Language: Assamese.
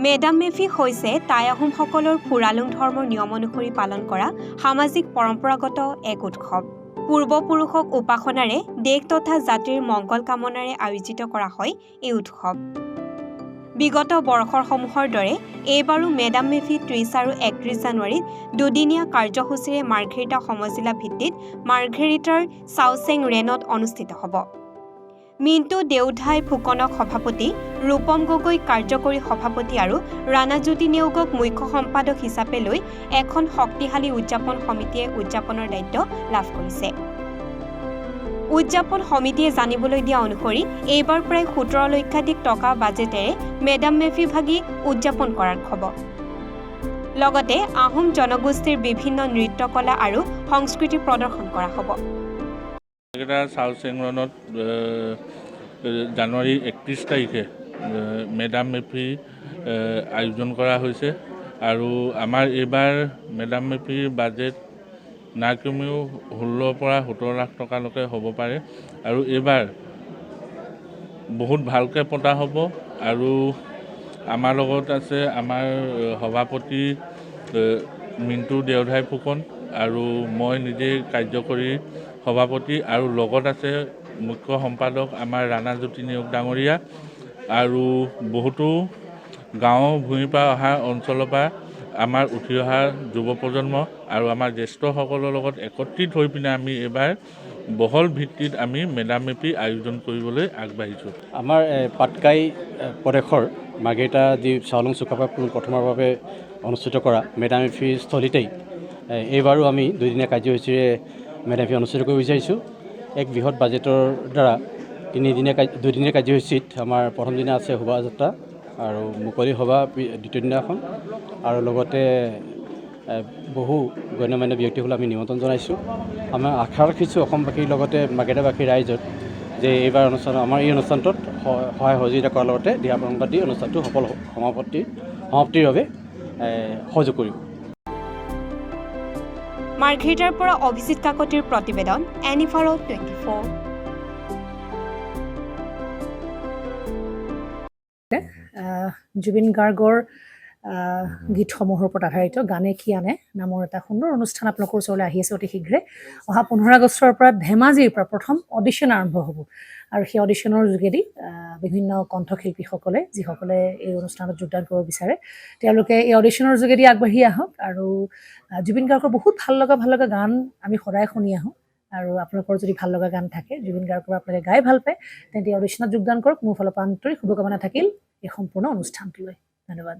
মেডাম মেফি হৈছে টাই আহোমসকলৰ ফুৰালুং ধৰ্মৰ নিয়ম অনুসৰি পালন কৰা সামাজিক পৰম্পৰাগত এক উৎসৱ। পূৰ্বপুৰুষক উপাসনাৰে দেশ তথা জাতিৰ মংগল কামনাৰে আয়োজিত কৰা হয় এই উৎসৱ। বিগত বৰ্ষসমূহৰ দৰে এইবাৰো মেডাম মেফি ৩০ আৰু ৩১ জানুৱাৰীত দুদিনীয়া কাৰ্যসূচীৰে মাৰ্ঘেৰিটা সমজিলা ভিত্তিত মাৰ্ঘেৰিটাৰ চাওচেং ৰেনত অনুষ্ঠিত হ'ব। মিণ্টু দেওধাই ফুকনক সভাপতি, ৰূপম গগৈ কাৰ্যকৰী সভাপতি আৰু ৰাণাজ্যোতি নেওগক মুখ্য সম্পাদক হিচাপে লৈ এখন শক্তিশালী উদযাপন সমিতিয়ে উদযাপনৰ দায়িত্ব লাভ কৰিছে। উদযাপন সমিতিয়ে জানিবলৈ দিয়া অনুসৰি এইবাৰ প্ৰায় ১৭ লক্ষাধিক টকা বাজেটেৰে মেডাম মেফি ভাগি উদযাপন কৰাৰ হ'ব। লগতে আহোম জনগোষ্ঠীৰ বিভিন্ন নৃত্যকলা আৰু সংস্কৃতি প্ৰদৰ্শন কৰা হ'ব। চাওচেং ৰণত জানুৱাৰী ৩১ তাৰিখে মেডাম মেফি আয়োজন কৰা হৈছে আৰু আমাৰ এইবাৰ মেডাম মেফিৰ বাজেট না কমেও ১৬ পৰা ১৭ লাখ টকালৈকে হ'ব পাৰে আৰু এইবাৰ বহুত ভালকৈ পতা হ'ব। আৰু আমাৰ লগত আছে আমাৰ সভাপতি মিণ্টু দেওধাই ফুকন আৰু মই নিজে কাৰ্যকৰী সভাপতি আৰু লগত আছে মুখ্য সম্পাদক আমাৰ ৰাণাজ্যোতি নেওগ ডাঙৰীয়া আৰু বহুতো গাঁও ভূঞিৰ পৰা অহা অঞ্চলৰ পৰা আমাৰ উঠি অহা যুৱ প্ৰজন্ম আৰু আমাৰ জ্যেষ্ঠসকলৰ লগত একত্ৰিত হৈ পিনে আমি এইবাৰ বহল ভিত্তিত আমি মেডাম মেফি আয়োজন কৰিবলৈ আগবাঢ়িছোঁ। আমাৰ পাটকাই প্ৰদেশৰ মাৰ্ঘেৰিটা যি চাওলুং চুকাফা প্ৰথমৰ বাবে অনুষ্ঠিত কৰা মেডাম মেফিৰ স্থলীতেই এইবাৰো আমি দুদিনীয়া কাৰ্যসূচীৰে মেডাম মেফি অনুষ্ঠিত কৰিব বিচাৰিছোঁ। এক বৃহৎ বাজেটৰ দ্বাৰা দুদিনীয়া কাৰ্যসূচীত আমাৰ প্ৰথম দিনা আছে শোভাযাত্ৰা আৰু মুকলি সভা দ্বিতীয় দিনাখন আৰু লগতে বহু গণ্যমান্য ব্যক্তিসকলক আমি নিমন্ত্ৰণ জনাইছোঁ। আমাৰ আশা ৰাখিছোঁ অসমবাসীৰ লগতে মাৰ্ঘেৰিটাবাসীৰ ৰাইজত যে এইবাৰ আমাৰ এই অনুষ্ঠানটোত সহায় সহযোগিতা কৰাৰ লগতে দিহা পৰামৰ্শ দি অনুষ্ঠানটো সফল সমাপ্তিৰ বাবে সহযোগ কৰিব। মাৰ্ঘেৰিটাৰ পৰা অভিজিত কাকতিৰ প্ৰতিবেদন, এনিফাৰো 24। জুবিন গাৰ্গৰ গীতসমূহৰ ওপৰত আধাৰিত গানে কি আনে নামৰ এটা সুন্দৰ অনুষ্ঠান আপোনালোকৰ ওচৰলৈ আহি আছে অতি শীঘ্ৰে। অহা ১৫ আগষ্টৰ পৰা ধেমাজিৰ পৰা প্ৰথম অডিশ্যন আৰম্ভ হ'ব আৰু সেই অডিশ্যনৰ যোগেদি বিভিন্ন কণ্ঠশিল্পীসকলে যিসকলে এই অনুষ্ঠানত যোগদান কৰিব বিচাৰে তেওঁলোকে এই অডিশ্যনৰ যোগেদি আগবাঢ়ি আহক আৰু জুবিন গাৰ্গৰ বহুত ভাল লগা গান আমি সদায় শুনি আহোঁ আৰু আপোনালোকৰ যদি ভাল লগা গান থাকে জুবিন গাৰ্গৰ আপোনালোকে গাই ভাল পায় তেন্তে অডিশ্যনত যোগদান কৰক। মোৰ ফালৰ পৰা আন্তৰিক শুভকামনা থাকিল এই সম্পূৰ্ণ অনুষ্ঠানটোলৈ। ধন্যবাদ।